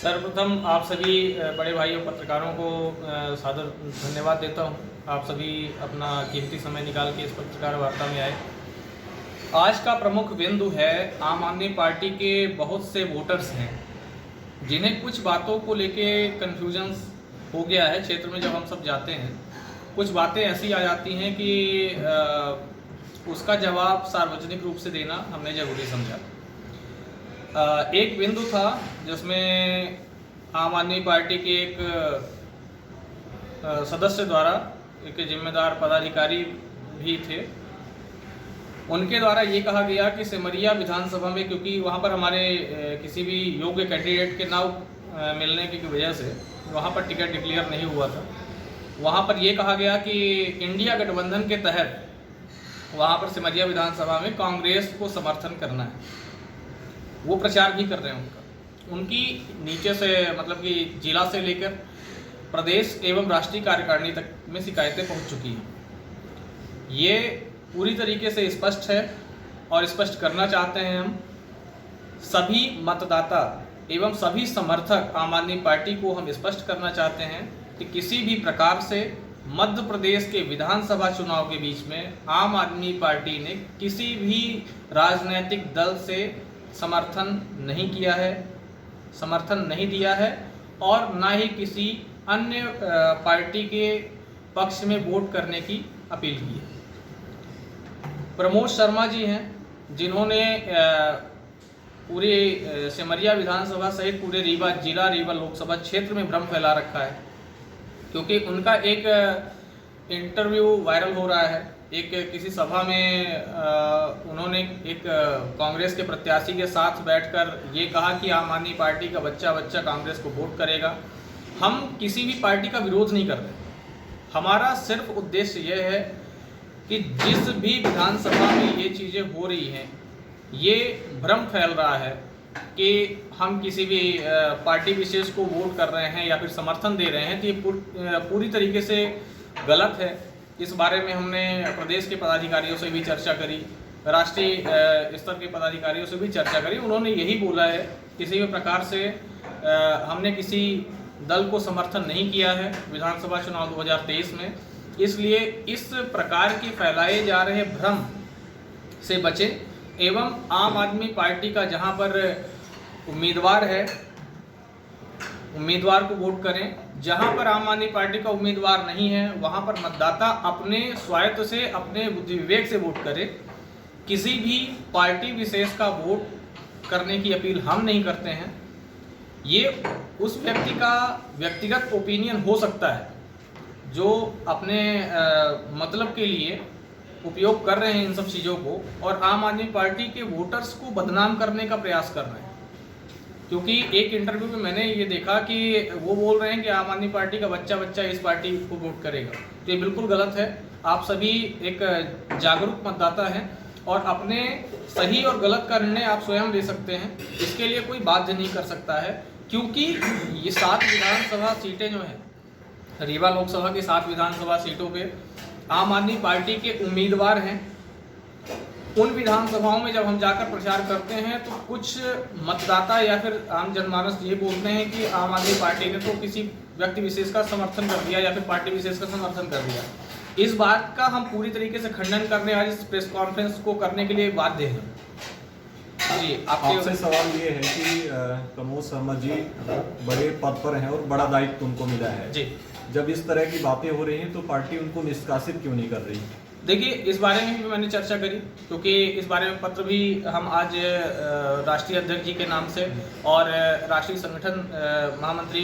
सर्वप्रथम आप सभी बड़े भाई और पत्रकारों को सादर धन्यवाद देता हूं। आप सभी अपना कीमती समय निकाल के इस पत्रकार वार्ता में आए। आज का प्रमुख बिंदु है आम आदमी पार्टी के बहुत से वोटर्स हैं जिन्हें कुछ बातों को लेके कन्फ्यूजन हो गया है। क्षेत्र में जब हम सब जाते हैं कुछ बातें ऐसी आ जाती हैं कि उसका जवाब सार्वजनिक रूप से देना हमने जरूरी समझा। एक बिंदु था जिसमें आम आदमी पार्टी के एक सदस्य द्वारा, एक जिम्मेदार पदाधिकारी भी थे, उनके द्वारा ये कहा गया कि सिमरिया विधानसभा में, क्योंकि वहाँ पर हमारे किसी भी योग्य कैंडिडेट के नाम मिलने की वजह से वहाँ पर टिकट डिक्लेयर नहीं हुआ था, वहाँ पर ये कहा गया कि इंडिया गठबंधन के तहत वहाँ पर सिमरिया विधानसभा में कांग्रेस को समर्थन करना है। वो प्रचार भी कर रहे हैं उनकी नीचे से, मतलब कि जिला से लेकर प्रदेश एवं राष्ट्रीय कार्यकारिणी तक में शिकायतें पहुंच चुकी हैं। ये पूरी तरीके से स्पष्ट है और स्पष्ट करना चाहते हैं हम सभी मतदाता एवं सभी समर्थक आम आदमी पार्टी को हम स्पष्ट करना चाहते हैं कि किसी भी प्रकार से मध्य प्रदेश के विधानसभा चुनाव के बीच में आम आदमी पार्टी ने किसी भी राजनीतिक दल से समर्थन नहीं किया है, समर्थन नहीं दिया है और ना ही किसी अन्य पार्टी के पक्ष में वोट करने की अपील की है। प्रमोद शर्मा जी हैं जिन्होंने पूरे सिमरिया विधानसभा सहित पूरे रीवा जिला, रीवा लोकसभा क्षेत्र में भ्रम फैला रखा है, क्योंकि उनका एक इंटरव्यू वायरल हो रहा है। एक किसी सभा में उन्होंने एक कांग्रेस के प्रत्याशी के साथ बैठकर ये कहा कि आम आदमी पार्टी का बच्चा बच्चा कांग्रेस को वोट करेगा। हम किसी भी पार्टी का विरोध नहीं कर रहे, हमारा सिर्फ उद्देश्य यह है कि जिस भी विधानसभा में ये चीज़ें हो रही हैं, ये भ्रम फैल रहा है कि हम किसी भी पार्टी विशेष को वोट कर रहे हैं या फिर समर्थन दे रहे हैं, तो ये पूरी तरीके से गलत है। इस बारे में हमने प्रदेश के पदाधिकारियों से भी चर्चा करी, राष्ट्रीय स्तर के पदाधिकारियों से भी चर्चा करी। उन्होंने यही बोला है किसी भी प्रकार से हमने किसी दल को समर्थन नहीं किया है विधानसभा चुनाव 2023 में, इसलिए इस प्रकार के फैलाए जा रहे भ्रम से बचें एवं आम आदमी पार्टी का जहां पर उम्मीदवार है उम्मीदवार को वोट करें। जहां पर आम आदमी पार्टी का उम्मीदवार नहीं है वहां पर मतदाता अपने स्वायत्त से, अपने बुद्धि विवेक से वोट करे। किसी भी पार्टी विशेष का वोट करने की अपील हम नहीं करते हैं। ये उस व्यक्ति का व्यक्तिगत ओपिनियन हो सकता है जो अपने मतलब के लिए उपयोग कर रहे हैं इन सब चीज़ों को, और आम आदमी पार्टी के वोटर्स को बदनाम करने का प्रयास कर रहे हैं। क्योंकि एक इंटरव्यू में मैंने ये देखा कि वो बोल रहे हैं कि आम आदमी पार्टी का बच्चा बच्चा इस पार्टी को वोट करेगा, तो ये बिल्कुल गलत है। आप सभी एक जागरूक मतदाता हैं और अपने सही और गलत का निर्णय आप स्वयं ले सकते हैं, इसके लिए कोई बाध्य नहीं कर सकता है। क्योंकि ये 7 विधानसभा सीटें जो हैं, रीवा लोकसभा की 7 विधानसभा सीटों पे आम आदमी पार्टी के उम्मीदवार हैं। उन विधानसभाओं में जब हम जाकर प्रचार करते हैं तो कुछ मतदाता या फिर आम जनमानस ये बोलते हैं कि आम आदमी पार्टी ने तो किसी व्यक्ति विशेष का समर्थन कर दिया या फिर पार्टी विशेष का समर्थन कर दिया। इस बात का हम पूरी तरीके से खंडन करने आज इस प्रेस कॉन्फ्रेंस को करने के लिए बाध्य हैं। जी, आपसे सवाल ये है कि प्रमोद शर्मा जी बड़े पद पर हैं और बड़ा दायित्व उनको मिला है जी, जब इस तरह की बातें हो रही हैं तो पार्टी उनको निष्कासित क्यों नहीं कर रही? देखिए, इस बारे में भी मैंने चर्चा करी, क्योंकि इस बारे में पत्र भी हम आज राष्ट्रीय अध्यक्ष जी के नाम से और राष्ट्रीय संगठन महामंत्री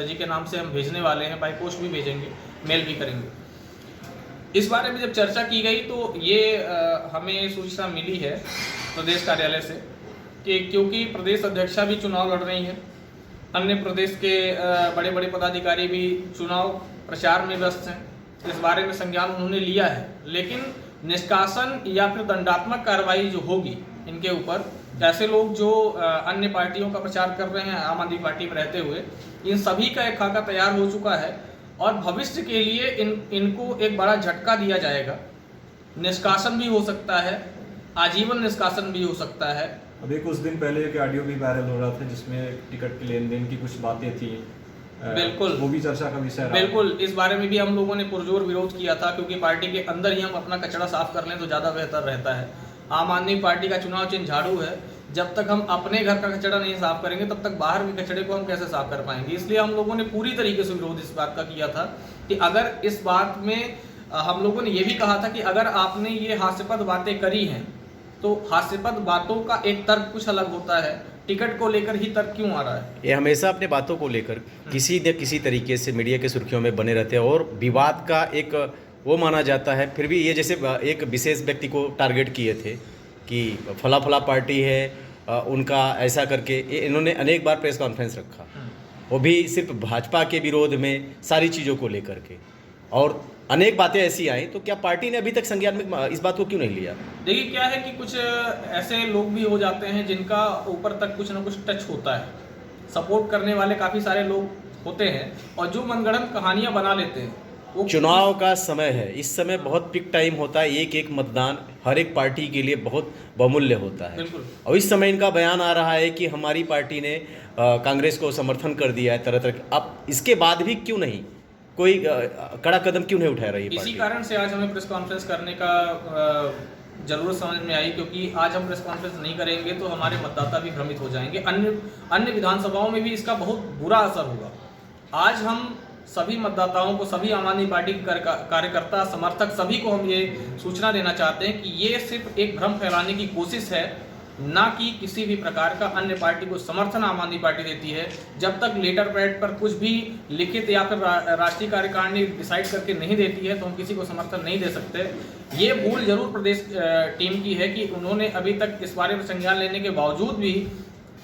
जी के नाम से हम भेजने वाले हैं, बाई पोस्ट भी भेजेंगे, मेल भी करेंगे। इस बारे में जब चर्चा की गई तो ये हमें सूचना मिली है प्रदेश कार्यालय से कि क्योंकि प्रदेश अध्यक्षा भी चुनाव लड़ रही हैं, अन्य प्रदेश के बड़े बड़े पदाधिकारी भी चुनाव प्रचार में व्यस्त हैं, इस बारे में संज्ञान उन्होंने लिया है। लेकिन निष्कासन या फिर दंडात्मक कार्रवाई जो होगी इनके ऊपर, ऐसे लोग जो अन्य पार्टियों का प्रचार कर रहे हैं आम आदमी पार्टी में रहते हुए, इन सभी का एक खाका तैयार हो चुका है और भविष्य के लिए इनको एक बड़ा झटका दिया जाएगा। निष्कासन भी हो सकता है, आजीवन निष्कासन भी हो सकता है, अभी कुछ दिन पहले एक ऑडियो भी वायरल हो रहा था जिसमें टिकट के लेन देन की कुछ बातें थी। बिल्कुल, वो भी चर्चा का विषय रहा। बिल्कुल, इस बारे में भी हम लोगों ने पुरजोर विरोध किया था, क्योंकि पार्टी के अंदर ही हम अपना कचरा साफ कर लें तो ज़्यादा बेहतर रहता है। आम आदमी पार्टी का चुनाव चिन्ह झाड़ू है। जब तक हम अपने घर का कचरा नहीं साफ करेंगे तब तक बाहर के कचरे को हम कैसे साफ कर पाएंगे। इसलिए हम लोगों ने पूरी तरीके से विरोध इस बात का किया था कि अगर इस बात में हम लोगों ने ये भी कहा था कि अगर आपने ये हास्यास्पद बातें करी हैं तो हास्यास्पद बातों का एक तर्क कुछ अलग होता है, टिकट को लेकर ही तर्क क्यों आ रहा है। ये हमेशा अपने बातों को लेकर किसी न किसी तरीके से मीडिया की सुर्खियों में बने रहते हैं और विवाद का एक वो माना जाता है। फिर भी ये जैसे एक विशेष व्यक्ति को टारगेट किए थे कि फला फला पार्टी है, उनका ऐसा करके इन्होंने अनेक बार प्रेस कॉन्फ्रेंस रखा, वो भी सिर्फ भाजपा के विरोध में सारी चीज़ों को लेकर के, और अनेक बातें ऐसी आई। तो क्या पार्टी ने अभी तक संज्ञान में इस बात को क्यों नहीं लिया? देखिए क्या है कि कुछ ऐसे लोग भी हो जाते हैं जिनका ऊपर तक कुछ ना कुछ टच होता है, सपोर्ट करने वाले काफ़ी सारे लोग होते हैं और जो मनगढ़ंत कहानियां बना लेते हैं। वो चुनाव का समय है, इस समय बहुत पिक टाइम होता है, एक एक मतदान हर एक पार्टी के लिए बहुत बहुमूल्य होता है। बिल्कुल। और इस समय इनका बयान आ रहा है कि हमारी पार्टी ने कांग्रेस को समर्थन कर दिया है तरह तरह। अब इसके बाद भी क्यों नहीं कोई कड़ा कदम क्यों नहीं उठा रही है इसी पार्टी? कारण से आज हमें प्रेस कॉन्फ्रेंस करने का जरूरत समझ में आई, क्योंकि आज हम प्रेस कॉन्फ्रेंस नहीं करेंगे तो हमारे मतदाता भी भ्रमित हो जाएंगे। अन्य विधानसभाओं में भी इसका बहुत बुरा असर होगा। आज हम सभी मतदाताओं को, सभी आम आदमी पार्टी के कार्यकर्ता, समर्थक, सभी को हम ये सूचना देना चाहते हैं कि ये सिर्फ एक भ्रम फैलाने की कोशिश है, ना कि किसी भी प्रकार का अन्य पार्टी को समर्थन आम आदमी पार्टी देती है। जब तक लेटर पैड पर कुछ भी लिखित या फिर राष्ट्रीय कार्यकारिणी डिसाइड करके नहीं देती है तो हम किसी को समर्थन नहीं दे सकते। ये भूल जरूर प्रदेश टीम की है कि उन्होंने अभी तक इस बारे में संज्ञान लेने के बावजूद भी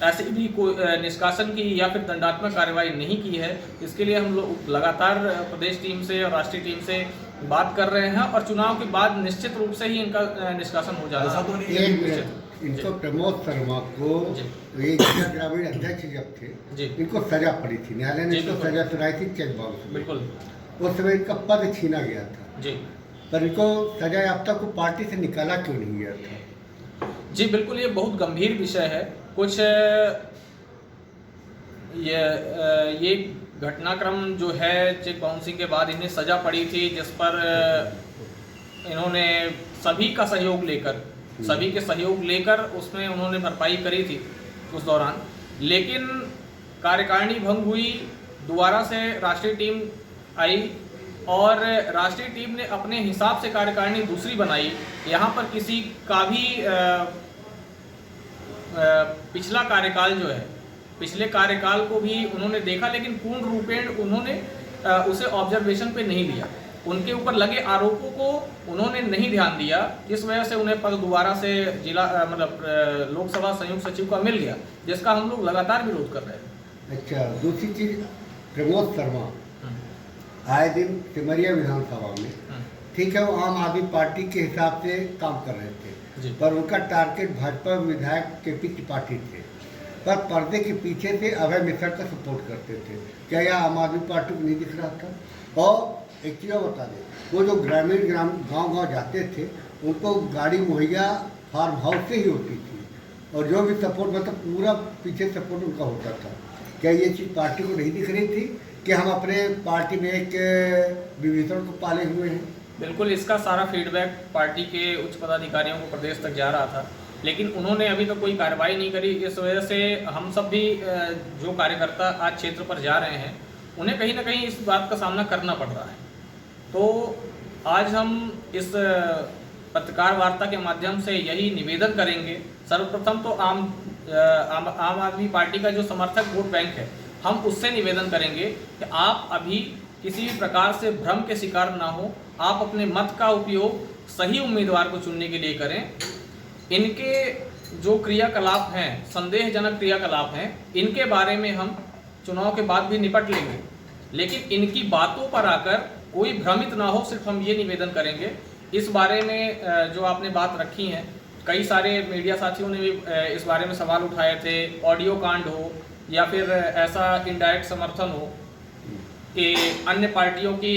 ऐसे भी कोई निष्कासन की या फिर दंडात्मक कार्रवाई नहीं की है। इसके लिए हम लोग लगातार प्रदेश टीम से और राष्ट्रीय टीम से बात कर रहे हैं और चुनाव के बाद निश्चित रूप से ही इनका निष्कासन हो जाएगा। ऐसा तो नहीं है इनको प्रमोद शर्मा को ये जिला ग्रामीण अध्यक्ष जब थे इनको सजा पड़ी थी, न्यायालय ने इनको सजा सुनाई थी चेक बाउंस में। बिल्कुल। उस समय इनका पद छीना गया था जी, पर इनको सजा याफ्ता को पार्टी से निकाला क्यों नहीं गया था? जी बिल्कुल, ये बहुत गंभीर विषय है। कुछ ये घटनाक्रम जो है चेक बाउंसिंग के बाद इन्हें सजा पड़ी थी, जिस पर इन्होंने सभी का सहयोग लेकर, सभी के सहयोग लेकर उसमें उन्होंने भरपाई करी थी उस दौरान। लेकिन कार्यकारिणी भंग हुई, दोबारा से राष्ट्रीय टीम आई और राष्ट्रीय टीम ने अपने हिसाब से कार्यकारिणी दूसरी बनाई। यहाँ पर किसी का भी पिछला कार्यकाल जो है, पिछले कार्यकाल को भी उन्होंने देखा, लेकिन पूर्ण रूपेण उन्होंने उसे ऑब्जर्वेशन पे नहीं लिया। उनके ऊपर लगे आरोपों को उन्होंने नहीं ध्यान दिया, इस वजह से उन्हें पद दोबारा से जिला लोकसभा संयुक्त सचिव का मिल गया, जिसका हम लोग लगातार विरोध कर रहे हैं। अच्छा, दूसरी चीज, प्रमोद शर्मा आए दिन सिमरिया विधानसभा में, ठीक है, वो आम आदमी पार्टी के हिसाब से काम कर रहे थे, पर उनका टारगेट भाजपा विधायक केपी त्रिपाठी थे, पर पर्दे के पीछे से अभय मिश्रा का सपोर्ट करते थे। क्या यह आम आदमी पार्टी को नहीं दिख रहा था? और एक चीज़ बता दें, वो जो ग्रामीण गांव जाते थे उनको गाड़ी मुहैया फार्म हाउस से ही होती थी और जो भी सपोर्ट, मतलब पूरा पीछे सपोर्ट उनका होता था। क्या ये चीज़ पार्टी को नहीं दिख रही थी कि हम अपने पार्टी में एक विभीषण को पाले हुए हैं? बिल्कुल, इसका सारा फीडबैक पार्टी के उच्च पदाधिकारियों को प्रदेश तक जा रहा था, लेकिन उन्होंने अभी तक कोई कार्रवाई नहीं करी। इस वजह से हम सब भी जो कार्यकर्ता आज क्षेत्र पर जा रहे हैं उन्हें कहीं ना कहीं इस बात का सामना करना पड़ रहा है। तो आज हम इस पत्रकार वार्ता के माध्यम से यही निवेदन करेंगे। सर्वप्रथम तो आम आदमी पार्टी का जो समर्थक वोट बैंक है, हम उससे निवेदन करेंगे कि आप अभी किसी भी प्रकार से भ्रम के शिकार ना हो। आप अपने मत का उपयोग सही उम्मीदवार को चुनने के लिए करें। इनके जो क्रियाकलाप हैं, संदेहजनक क्रियाकलाप हैं, इनके बारे में हम चुनाव के बाद भी निपट लेंगे, लेकिन इनकी बातों पर आकर कोई भ्रमित ना हो, सिर्फ हम ये निवेदन करेंगे। इस बारे में जो आपने बात रखी है, कई सारे मीडिया साथियों ने भी इस बारे में सवाल उठाए थे, ऑडियो कांड हो या फिर ऐसा इनडायरेक्ट समर्थन हो कि अन्य पार्टियों की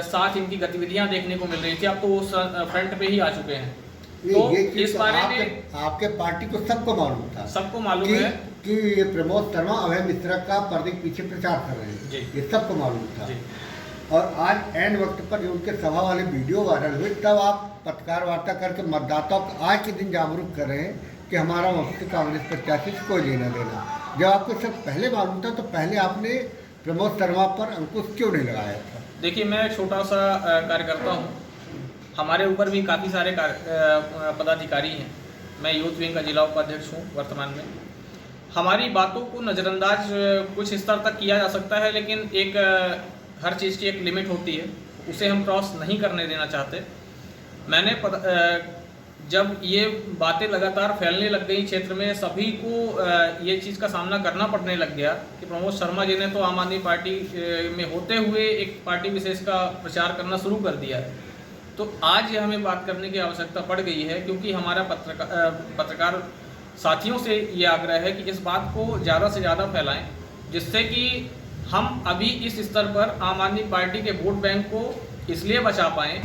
साथ इनकी गतिविधियां देखने को मिल रही थी। अब तो वो फ्रंट पे ही आ चुके हैं। तो ये चीज़ इस तो बारे आपके, में आपके पार्टी को सबको मालूम था, सबको मालूम कि, है कि ये प्रमोद शर्मा अभय मिश्रा का पर्दे के पीछे प्रचार कर रहे हैं, जी। ये सबको मालूम था। जी। और आज एंड वक्त पर जो उनके सभा वाले वीडियो वायरल हुए, तब आप पत्रकार वार्ता करके मतदाताओं को आज के दिन जागरूक कर रहे हैं कि हमारा वक्त कांग्रेस प्रत्याशी से कोई लेना देना। जब आपको सब पहले मालूम था तो पहले आपने प्रमोद शर्मा पर अंकुश क्यों नहीं लगाया था? देखिए, मैं एक छोटा सा कार्यकर्ता हूँ, हमारे ऊपर भी काफ़ी सारे पदाधिकारी हैं। मैं यूथ विंग का जिला उपाध्यक्ष हूँ वर्तमान में। हमारी बातों को नज़रअंदाज कुछ स्तर तक किया जा सकता है, लेकिन एक हर चीज़ की एक लिमिट होती है, उसे हम क्रॉस नहीं करने देना चाहते। मैंने जब ये बातें लगातार फैलने लग गई क्षेत्र में, सभी को ये चीज़ का सामना करना पड़ने लग गया कि प्रमोद शर्मा जी ने तो आम आदमी पार्टी में होते हुए एक पार्टी विशेष का प्रचार करना शुरू कर दिया है। तो आज ये हमें बात करने की आवश्यकता पड़ गई है, क्योंकि हमारा पत्रकार साथियों से ये आग्रह है कि इस बात को ज़्यादा से ज़्यादा फैलाएं, जिससे कि हम अभी इस स्तर पर आम आदमी पार्टी के वोट बैंक को इसलिए बचा पाएँ